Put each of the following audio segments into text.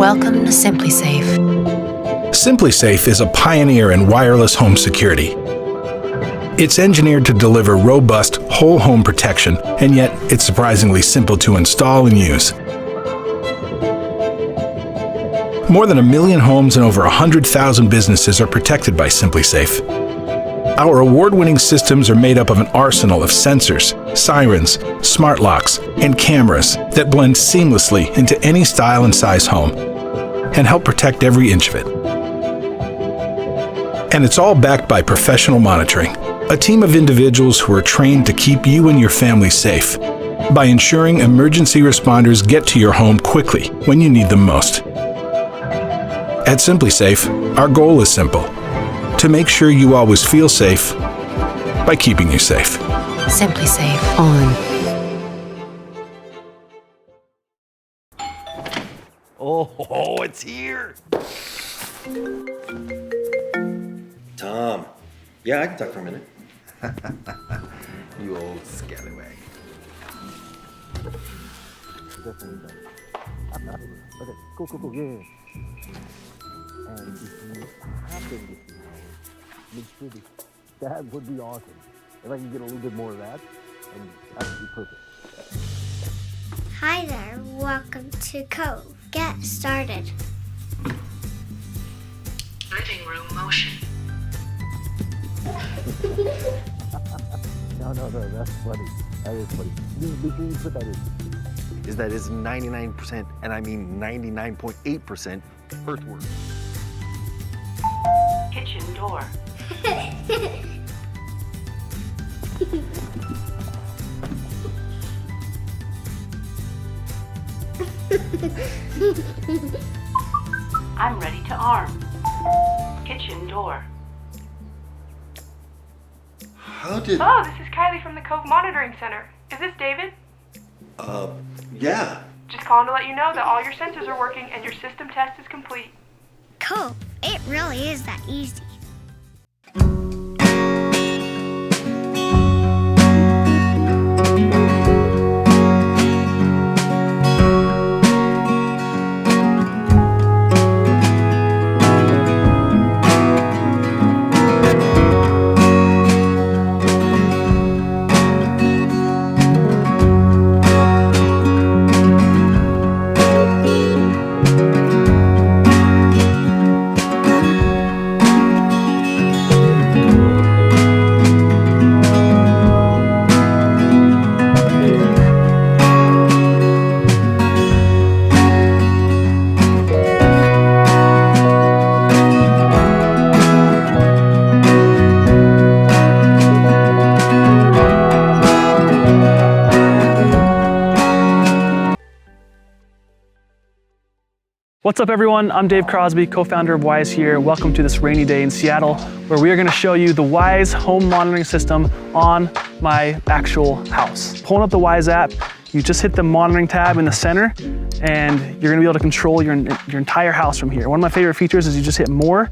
Welcome to SimpliSafe. SimpliSafe is a pioneer in wireless home security. It's engineered to deliver robust whole home protection, and yet it's surprisingly simple to install and use. More than 1 million homes and over 100,000 businesses are protected by SimpliSafe. Our award-winning systems are made up of an arsenal of sensors, sirens, smart locks, and cameras that blend seamlessly into any style and size home and help protect every inch of it. And it's all backed by professional monitoring, a team of individuals who are trained to keep you and your family safe by ensuring emergency responders get to your home quickly when you need them most. At SimpliSafe, our goal is simple: to make sure you always feel safe by keeping you safe. SimpliSafe on. Oh, it's here. Tom. Yeah, I can talk for a minute. You old scallywag. Okay, cool, yeah. And if you happen to see how mid-city, that would be awesome. If I can get a little bit more of that, and that would be perfect. Hi there, welcome to Cove. Get started. Living room motion. No, that's funny. That is funny. Make sure you put that in. Is that is 99%, and I mean 99.8% earthwork. Kitchen door. I'm ready to arm. Kitchen door. How did... Hello, this is Kylie from the Cove Monitoring Center. Is this David? Yeah. Just calling to let you know that all your sensors are working and your system test is complete. Cove, it really is that easy. What's up everyone, I'm Dave Crosby, co-founder of Wyze here. Welcome to this rainy day in Seattle, where we are gonna show you the Wyze home monitoring system on my actual house. Pulling up the Wyze app, you just hit the monitoring tab in the center, and you're gonna be able to control your entire house from here. One of my favorite features is you just hit more.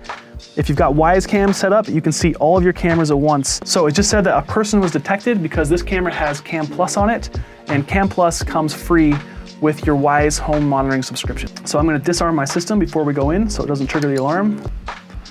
If you've got Wyze Cam set up, you can see all of your cameras at once. So it just said that a person was detected because this camera has Cam Plus on it, and Cam Plus comes free with your Wyze home monitoring subscription. So I'm gonna disarm my system before we go in so it doesn't trigger the alarm.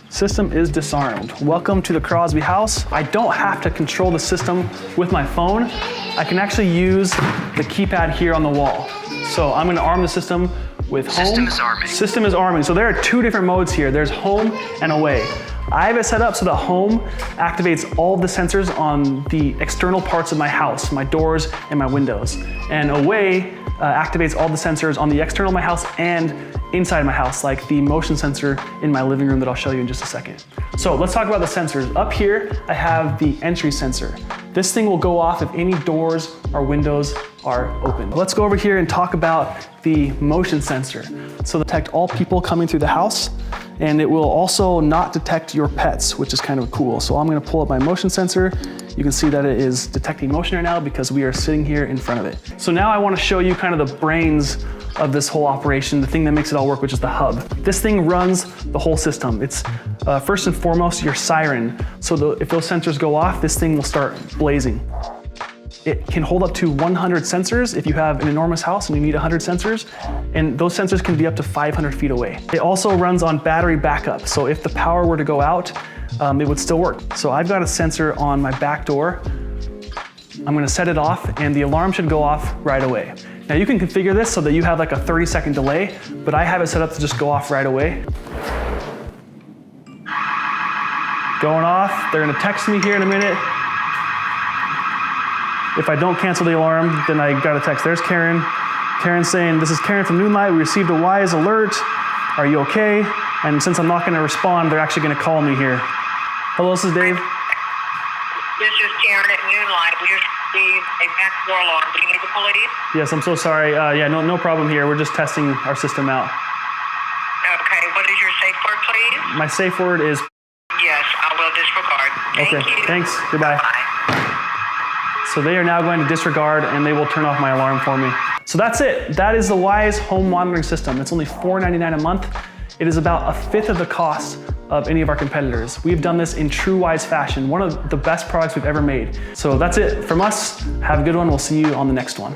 System is disarmed. Welcome to the Crosby house. I don't have to control the system with my phone. I can actually use the keypad here on the wall. So I'm gonna arm the system with home. System is arming. System is arming. So there are two different modes here. There's home and away. I have it set up so that home activates all of the sensors on the external parts of my house, my doors and my windows. And away activates all the sensors on the external of my house and inside my house, like the motion sensor in my living room that I'll show you in just a second. So let's talk about the sensors. Up here, I have the entry sensor. This thing will go off if any doors or windows are open. Let's go over here and talk about the motion sensor. So detect all people coming through the house, and it will also not detect your pets, which is kind of cool. So I'm gonna pull up my motion sensor. You can see that it is detecting motion right now because we are sitting here in front of it. So now I wanna show you kind of the brains of this whole operation, the thing that makes it all work, which is the hub. This thing runs the whole system. It's first and foremost your siren. So if those sensors go off, this thing will start blazing. It can hold up to 100 sensors if you have an enormous house and you need 100 sensors, and those sensors can be up to 500 feet away. It also runs on battery backup, so if the power were to go out, it would still work. So I've got a sensor on my back door. I'm gonna set it off, and the alarm should go off right away. Now you can configure this so that you have like a 30-second delay, but I have it set up to just go off right away. Going off, they're gonna text me here in a minute. If I don't cancel the alarm, then I got a text. There's Karen. Karen's saying, "This is Karen from Noonlight. We received a Wise alert. Are you okay?" And since I'm not gonna respond, they're actually gonna call me here. Hello, this is Dave. This is Karen at Noonlight. We just received a back door alarm. Do you need the police? Yes, I'm so sorry. Yeah, no problem here. We're just testing our system out. Okay, what is your safe word, please? My safe word is, Yes, I will disregard. Thank okay, you. thanks, goodbye. Bye. So they are now going to disregard and they will turn off my alarm for me. So that's it. That is the Wise home monitoring system. It's only $4.99 a month. It is about a fifth of the cost of any of our competitors. We've done this in true Wise fashion, one of the best products we've ever made. So that's it from us. Have a good one. We'll see you on the next one.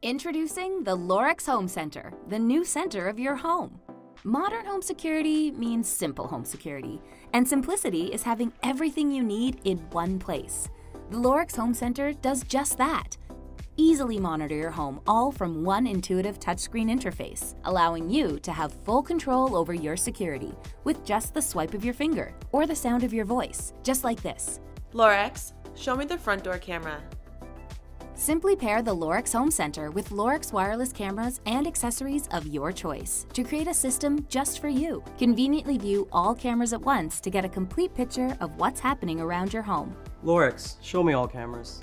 Introducing the Lorex Home Center, the new center of your home. Modern home security means simple home security, and simplicity is having everything you need in one place. The Lorex Home Center does just that. Easily monitor your home all from one intuitive touchscreen interface, allowing you to have full control over your security with just the swipe of your finger or the sound of your voice, just like this. Lorex, show me the front door camera. Simply pair the Lorex Home Center with Lorex wireless cameras and accessories of your choice to create a system just for you. Conveniently view all cameras at once to get a complete picture of what's happening around your home. Lorex, show me all cameras.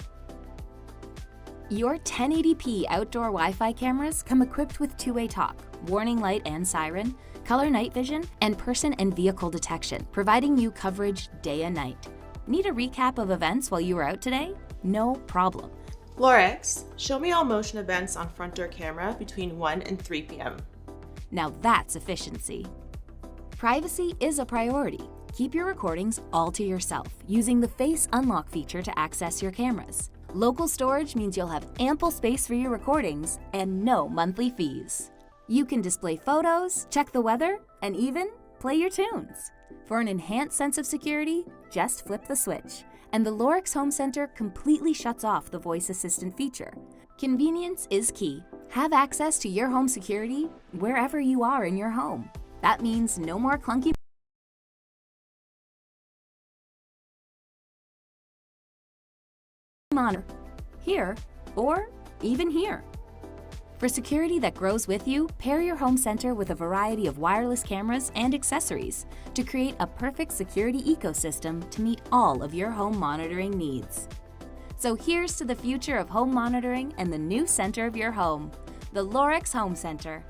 Your 1080p outdoor Wi-Fi cameras come equipped with two-way talk, warning light and siren, color night vision, and person and vehicle detection, providing you coverage day and night. Need a recap of events while you were out today? No problem. Lorex, show me all motion events on front door camera between 1 and 3 p.m. Now that's efficiency. Privacy is a priority. Keep your recordings all to yourself using the Face Unlock feature to access your cameras. Local storage means you'll have ample space for your recordings and no monthly fees. You can display photos, check the weather, and even play your tunes. For an enhanced sense of security, just flip the switch, and the Lorex Home Center completely shuts off the voice assistant feature. Convenience is key. Have access to your home security wherever you are in your home. That means no more clunky monitor here or even here. For security that grows with you, pair your home center with a variety of wireless cameras and accessories to create a perfect security ecosystem to meet all of your home monitoring needs. So here's to the future of home monitoring and the new center of your home, the Lorex Home Center.